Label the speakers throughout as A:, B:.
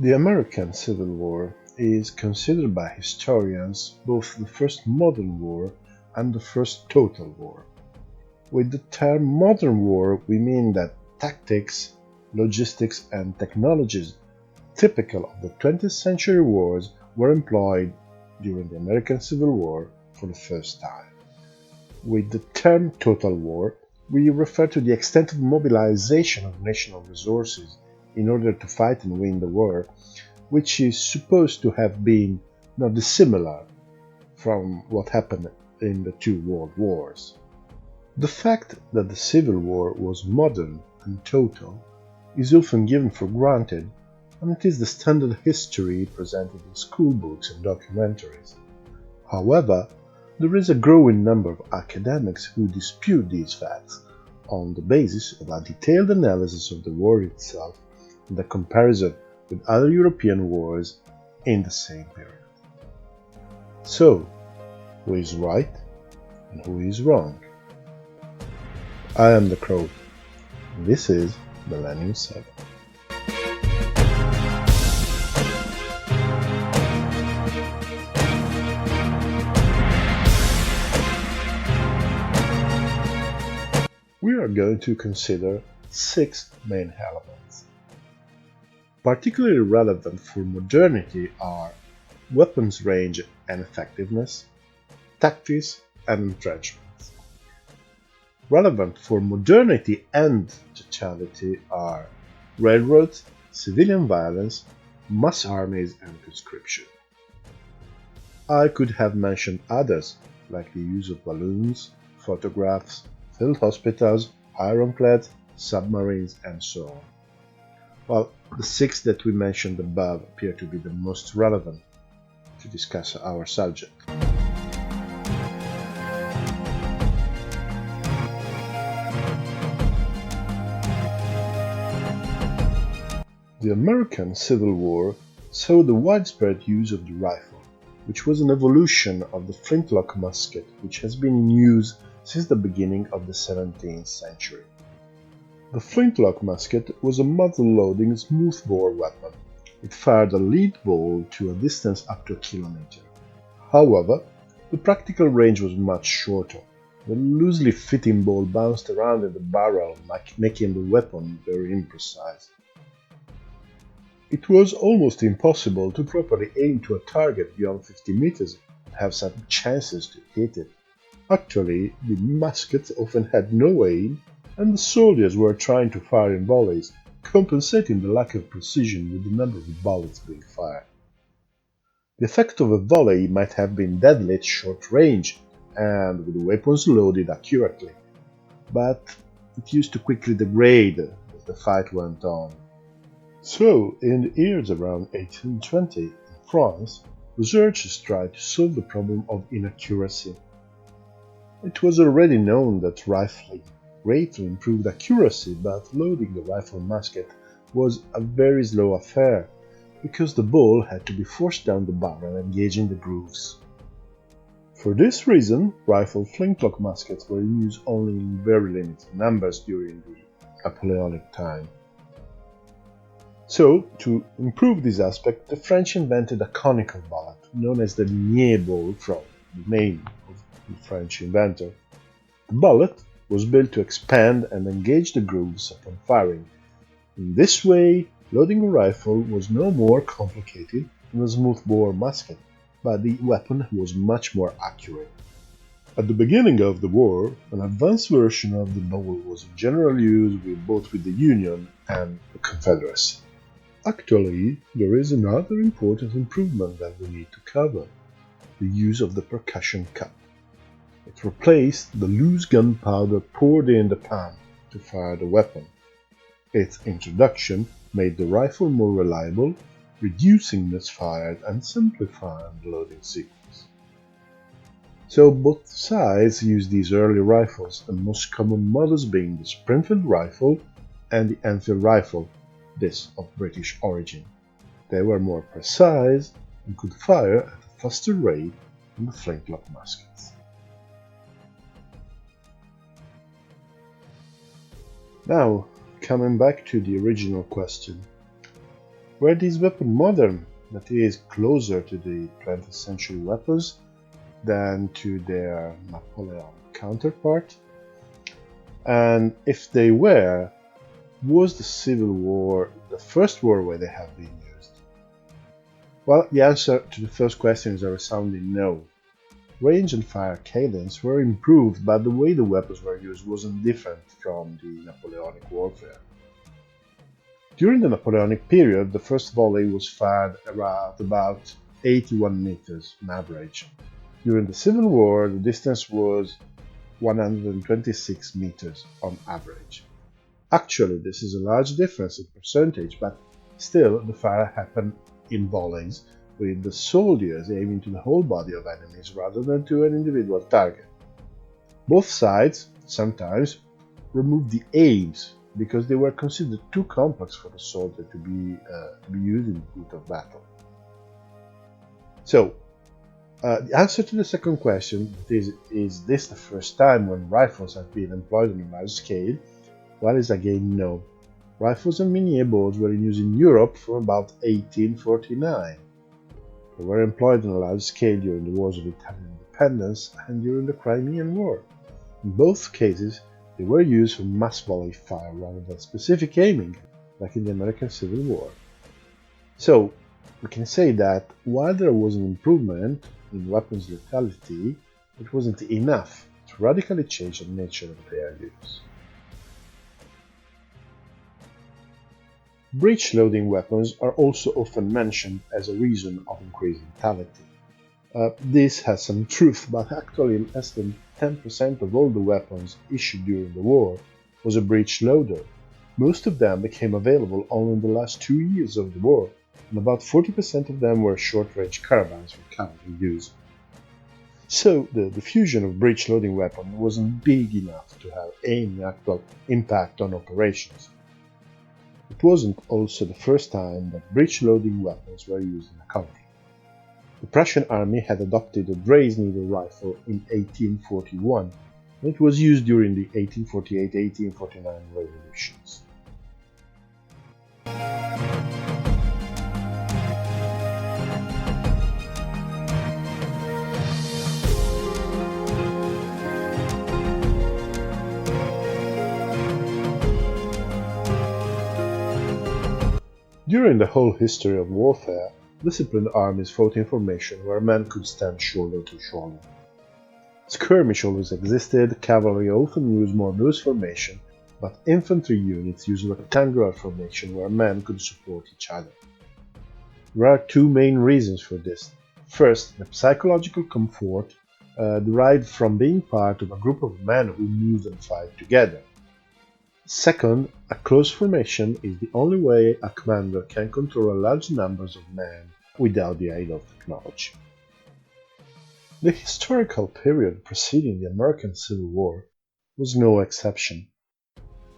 A: The American Civil War is considered by historians both the first modern war and the first total war. With the term modern war, we mean that tactics, logistics, and technologies typical of the 20th century wars were employed during the American Civil War for the first time. With the term total war, we refer to the extent of mobilization of national resources in order to fight and win the war, which is supposed to have been not dissimilar from what happened in the two world wars. The fact that the Civil War was modern and total is often given for granted, and it is the standard history presented in school books and documentaries. However, there is a growing number of academics who dispute these facts on the basis of a detailed analysis of the war itself and a comparison with other European wars in the same period. So, who is right and who is wrong? I am the Crow, and this is Millennium 7. We are going to consider 6 main elements. Particularly relevant for modernity are weapons range and effectiveness, tactics, and entrenchments. Relevant for modernity and totality are railroads, civilian violence, mass armies, and conscription. I could have mentioned others, like the use of balloons, photographs, field hospitals, ironclads, submarines, and so on. Well, the 6 that we mentioned above appear to be the most relevant to discuss our subject. The American Civil War saw the widespread use of the rifle, which was an evolution of the flintlock musket which has been in use since the beginning of the 17th century. The flintlock musket was a muzzle-loading smoothbore weapon. It fired a lead ball to a distance up to a kilometer. However, the practical range was much shorter. The loosely fitting ball bounced around in the barrel, making the weapon very imprecise. It was almost impossible to properly aim to a target beyond 50 meters and have some chances to hit it. Actually, the muskets often had no aim, and the soldiers were trying to fire in volleys, compensating the lack of precision with the number of bullets being fired. The effect of a volley might have been deadly at short range and with weapons loaded accurately, but it used to quickly degrade as the fight went on. So, in the years around 1820, in France, researchers tried to solve the problem of inaccuracy. It was already known that rifling greatly improved accuracy, but loading the rifle musket was a very slow affair, because the ball had to be forced down the barrel, engaging the grooves. For this reason, rifle flintlock muskets were in use only in very limited numbers during the Napoleonic time. So, to improve this aspect, the French invented a conical bullet, known as the Ligné ball from the name of the French inventor. The bullet was built to expand and engage the grooves upon firing. In this way, loading a rifle was no more complicated than a smoothbore musket, but the weapon was much more accurate. At the beginning of the war, an advanced version of the ball was in general use both with the Union and the Confederacy. Actually, there is another important improvement that we need to cover: the use of the percussion cup. It replaced the loose gunpowder poured in the pan to fire the weapon. Its introduction made the rifle more reliable, reducing misfires and simplifying the loading sequence. So both sides used these early rifles, the most common models being the Springfield rifle and the Enfield rifle, this of British origin. They were more precise and could fire at a faster rate than the flintlock muskets. Now, coming back to the original question, Were these weapons modern, that is, closer to the 20th century weapons than to their Napoleonic counterpart? And if they were, was the Civil War the first war where they have been used? Well, the answer to the first question is a resounding no. Range and fire cadence were improved, but the way the weapons were used wasn't different from the Napoleonic warfare. During the Napoleonic period, the first volley was fired around about 81 meters on average. During the Civil War, the distance was 126 meters on average. Actually, this is a large difference in percentage, but still the fire happened in volleys, with the soldiers aiming to the whole body of enemies rather than to an individual target. Both sides, sometimes, removed the aims because they were considered too complex for the soldier to be used in the heat of battle. So, the answer to the second question, is this the first time when rifles have been employed on a large scale? Well, is again no. Rifles and minié bows were in use in Europe from about 1849. They were employed on a large scale during the wars of Italian independence and during the Crimean War. In both cases, they were used for mass volley fire rather than specific aiming, like in the American Civil War. So, we can say that while there was an improvement in weapons lethality, it wasn't enough to radically change the nature of their use. Breech-loading weapons are also often mentioned as a reason of increased lethality. This has some truth, but actually less than 10% of all the weapons issued during the war was a breech loader. Most of them became available only in the last 2 years of the war, and about 40% of them were short-range carbines for cavalry use. So the diffusion of breech-loading weapons wasn't big enough to have any actual impact on operations. It wasn't also the first time that breech-loading weapons were used in a conflict. The Prussian army had adopted a Dreyse needle rifle in 1841, and it was used during the 1848–1849 revolutions. During the whole history of warfare, disciplined armies fought in formation where men could stand shoulder to shoulder. Skirmish always existed, cavalry often used more loose formation, but infantry units used rectangular formation where men could support each other. There are two main reasons for this. First, the psychological comfort derived from being part of a group of men who move and fight together. Second, a close formation is the only way a commander can control large numbers of men without the aid of technology. The historical period preceding the American Civil War was no exception.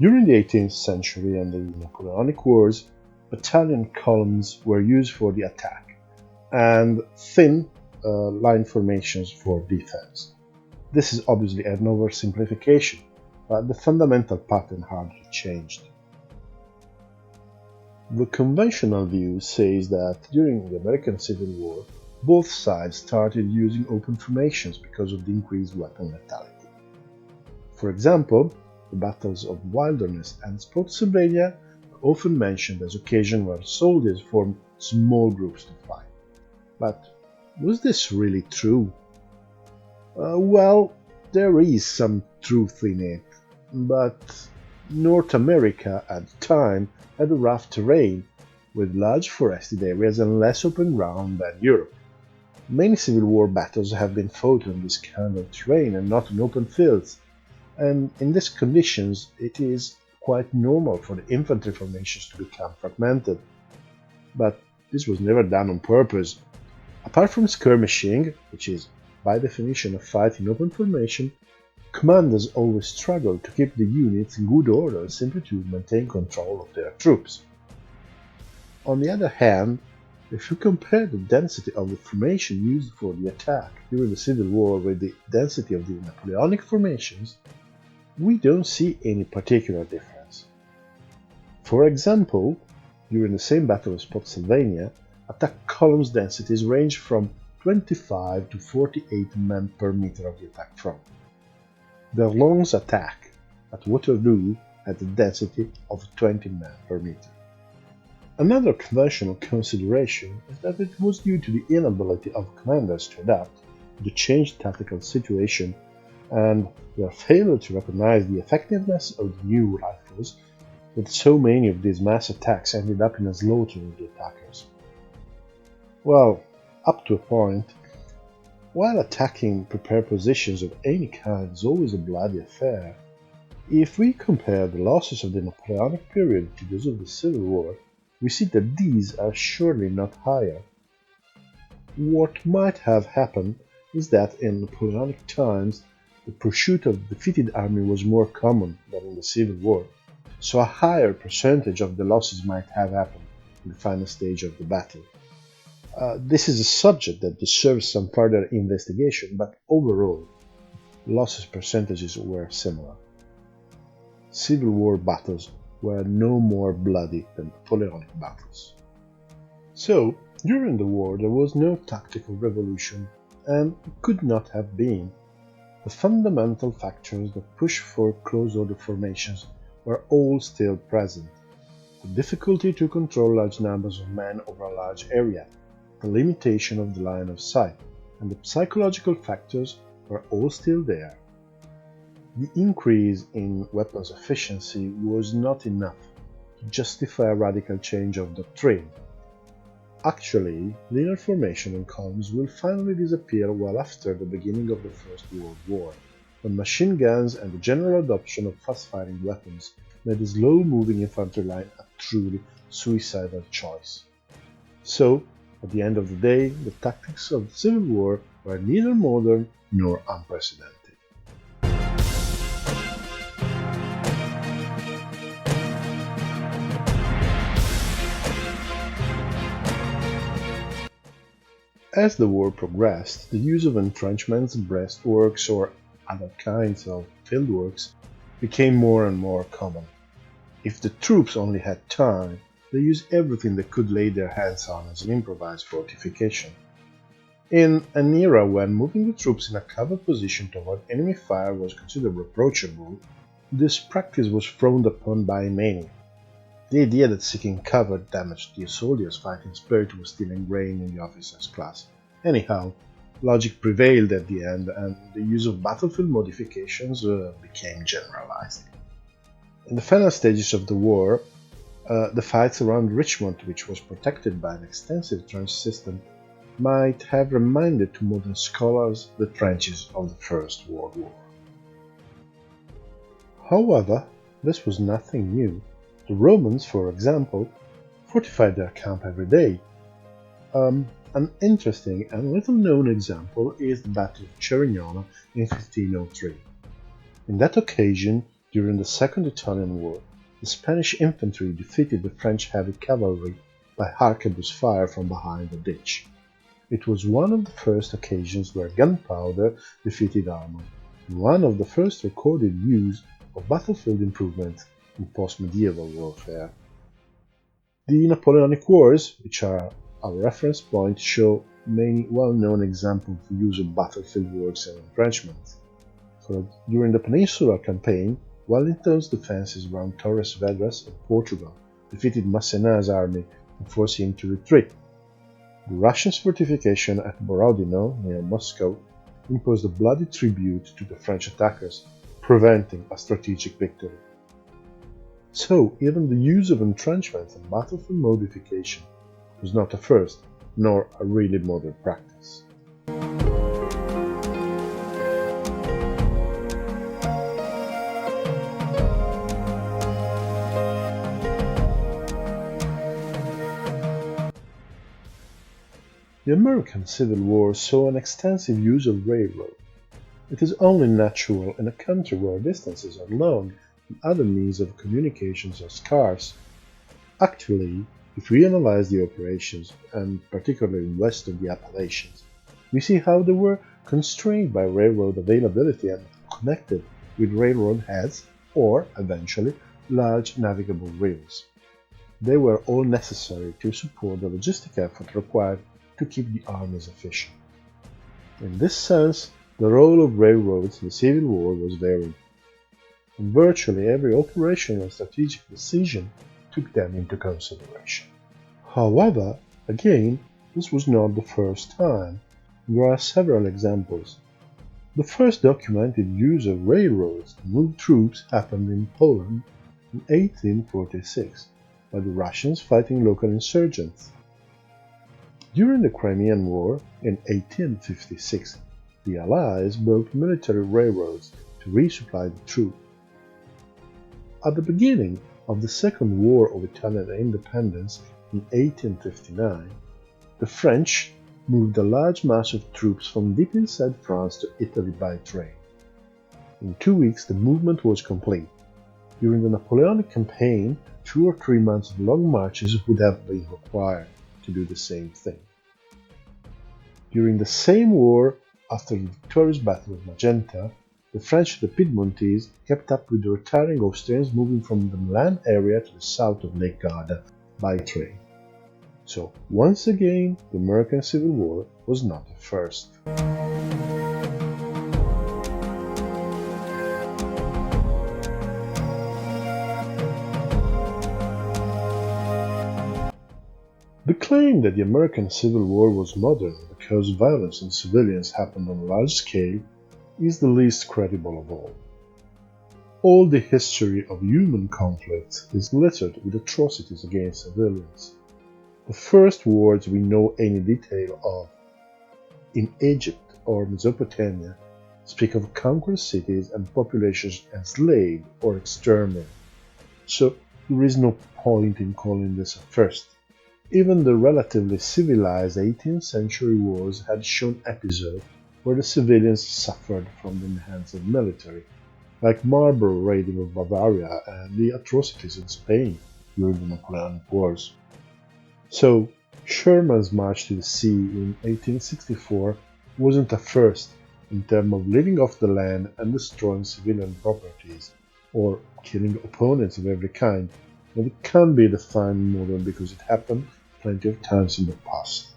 A: During the 18th century and the Napoleonic Wars, battalion columns were used for the attack, and thin line formations for defense. This is obviously an oversimplification, but the fundamental pattern hardly changed. The conventional view says that during the American Civil War, both sides started using open formations because of the increased weapon lethality. For example, the battles of Wilderness and Spotsylvania are often mentioned as occasions where soldiers formed small groups to fight. But was this really true? Well, there is some truth in it, but North America at the time had a rough terrain, with large forested areas and less open ground than Europe. Many Civil War battles have been fought on this kind of terrain and not in open fields, and in these conditions it is quite normal for the infantry formations to become fragmented. But this was never done on purpose. Apart from skirmishing, which is by definition a fight in open formation, commanders always struggled to keep the units in good order simply to maintain control of their troops. On the other hand, if you compare the density of the formation used for the attack during the Civil War with the density of the Napoleonic formations, we don't see any particular difference. For example, During the same Battle of Spotsylvania, attack columns' densities ranged from 25 to 48 men per meter of the attack front. D'Erlon's attack at Waterloo had a density of 20 men per meter. Another conventional consideration is that it was due to the inability of commanders to adapt to the changed tactical situation and their failure to recognize the effectiveness of the new rifles that so many of these mass attacks ended up in a slaughter of the attackers. Well, up to a point, while attacking prepared positions of any kind is always a bloody affair, if we compare the losses of the Napoleonic period to those of the Civil War, we see that these are surely not higher. What might have happened is that in Napoleonic times, the pursuit of the defeated army was more common than in the Civil War, so a higher percentage of the losses might have happened in the final stage of the battle. This is a subject that deserves some further investigation, but overall, losses percentages were similar. Civil War battles were no more bloody than Napoleonic battles. So, during the war there was no tactical revolution, and could not have been. The fundamental factors that push for close-order formations were all still present. The difficulty to control large numbers of men over a large area, the limitation of the line of sight, and the psychological factors were all still there. The increase in weapons efficiency was not enough to justify a radical change of doctrine. Actually, linear formation in columns will finally disappear well after the beginning of the First World War, when machine guns and the general adoption of fast-firing weapons made the slow-moving infantry line a truly suicidal choice. So, at the end of the day, the tactics of the Civil War were neither modern nor unprecedented. As the war progressed, the use of entrenchments, breastworks, or other kinds of fieldworks became more and more common. If the troops only had time, they used everything they could lay their hands on as an improvised fortification. In an era when moving the troops in a covered position toward enemy fire was considered reproachable, this practice was frowned upon by many. The idea that seeking cover damaged the soldiers' fighting spirit was still ingrained in the officers' class. Anyhow, logic prevailed at the end, and the use of battlefield modifications became generalized. In the final stages of the war, the fights around Richmond, which was protected by an extensive trench system, might have reminded to modern scholars the trenches of the First World War. However, this was nothing new. The Romans, for example, fortified their camp every day. An interesting and little-known example is the Battle of Cerignola in 1503. In that occasion, during the Second Italian War, the Spanish infantry defeated the French heavy cavalry by arquebus fire from behind a ditch. It was one of the first occasions where gunpowder defeated armor, and one of the first recorded use of battlefield improvements in post-medieval warfare. The Napoleonic Wars, which are our reference point, show many well-known examples of the use of battlefield works and entrenchments. During the Peninsular Campaign, Wellington's defenses around Torres Vedras in Portugal defeated Massena's army and forced him to retreat. The Russians' fortification at Borodino, near Moscow, imposed a bloody tribute to the French attackers, preventing a strategic victory. So, even the use of entrenchments and battlefield modification was not a first, nor a really modern practice. The American Civil War saw an extensive use of railroad. It is only natural in a country where distances are long and other means of communications are scarce. Actually, if we analyze the operations, and particularly west of the Appalachians, we see how they were constrained by railroad availability and connected with railroad heads or, eventually, large navigable rails. they were all necessary to support the logistic effort required to keep the armies efficient. In this sense, the role of railroads in the Civil War was varied, and virtually every operational and strategic decision took them into consideration. However, again, this was not the first time. There are several examples. The first documented use of railroads to move troops happened in Poland in 1846 by the Russians fighting local insurgents. During the Crimean War in 1856, the Allies built military railroads to resupply the troops. At the beginning of the Second War of Italian Independence in 1859, the French moved a large mass of troops from deep inside France to Italy by train. In 2 weeks the movement was complete. During the Napoleonic campaign, 2 or 3 months of long marches would have been required to do the same thing. During the same war, after the victorious Battle of Magenta, the French and the Piedmontese kept up with the retiring Austrians moving from the Milan area to the south of Lake Garda by train. So, once again, the American Civil War was not a first. The claim that the American Civil War was modern because violence on civilians happened on a large scale is the least credible of all. All the history of human conflicts is littered with atrocities against civilians. The first wars we know any detail of, in Egypt or Mesopotamia, speak of conquered cities and populations enslaved or exterminated, so there is no point in calling this a first. Even the relatively civilized 18th century wars had shown episodes where the civilians suffered from the hands of military, like Marlborough raiding of Bavaria and the atrocities in Spain during the Napoleonic Wars. So, Sherman's march to the sea in 1864 wasn't a first in terms of living off the land and destroying civilian properties, or killing opponents of every kind, but it can be defined modern because it happened plenty of times in the past.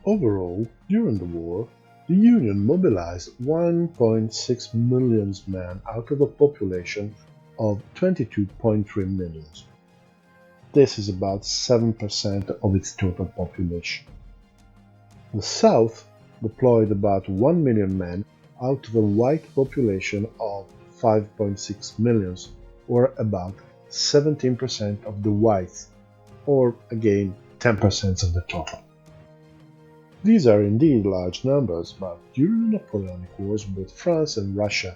A: Overall, during the war, the Union mobilized 1.6 million men out of a population of 22.3 million. This is about 7% of its total population. The South deployed about 1 million men out of a white population of 5.6 million, or about 17% of the whites, or again 10% of the total. These are indeed large numbers, but during the Napoleonic Wars both France and Russia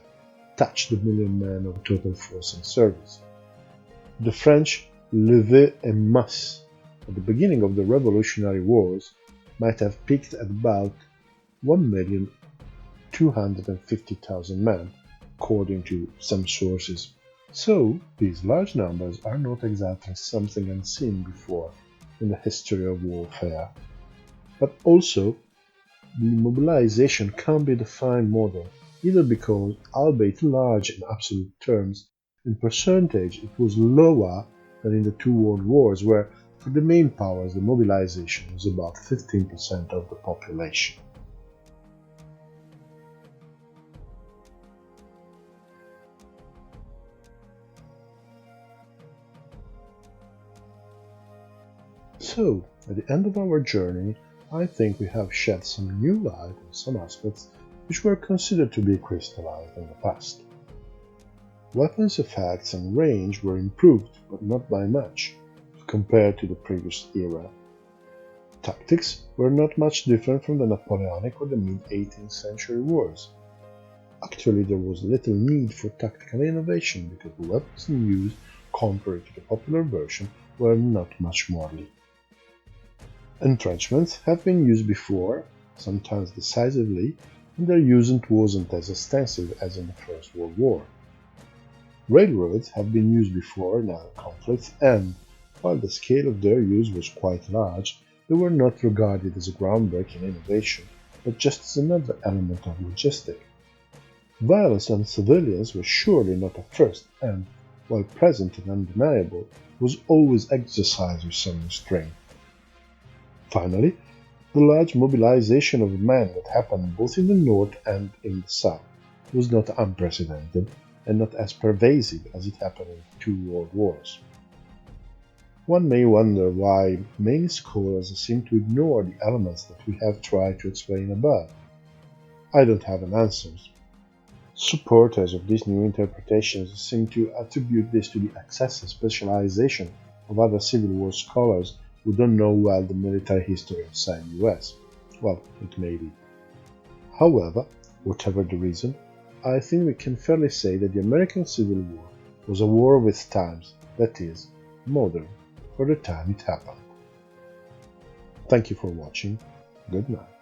A: touched the million men of total force in service. The French levée en masse at the beginning of the Revolutionary Wars might have peaked at about 1,250,000 men, according to some sources. So, these large numbers are not exactly something unseen before in the history of warfare. But also, the mobilization can be defined modern, either because, albeit large in absolute terms, in percentage it was lower than in the 2 world wars, where for the main powers the mobilization was about 15% of the population. So, at the end of our journey, I think we have shed some new light on some aspects which were considered to be crystallized in the past. Weapons effects and range were improved, but not by much, compared to the previous era. Tactics were not much different from the Napoleonic or the mid-18th century wars. Actually, there was little need for tactical innovation because the weapons in use, contrary to the popular version, were not much more lethal. Entrenchments have been used before, sometimes decisively, and their use wasn't as extensive as in the First World War. Railroads have been used before in other conflicts and, while the scale of their use was quite large, they were not regarded as a groundbreaking innovation but just as another element of logistics. Violence on civilians was surely not a first and, while present and undeniable, was always exercised with some restraint. Finally, the large mobilization of men that happened both in the north and in the south was not unprecedented and not as pervasive as it happened in 2 world wars. One may wonder why many scholars seem to ignore the elements that we have tried to explain above. I don't have an answer. Supporters of these new interpretations seem to attribute this to the excessive specialization of other Civil War scholars who don't know well the military history outside the US. Well, it may be. However, whatever the reason, I think we can fairly say that the American Civil War was a war of its times, that is, modern, for the time it happened. Thank you for watching. Good night.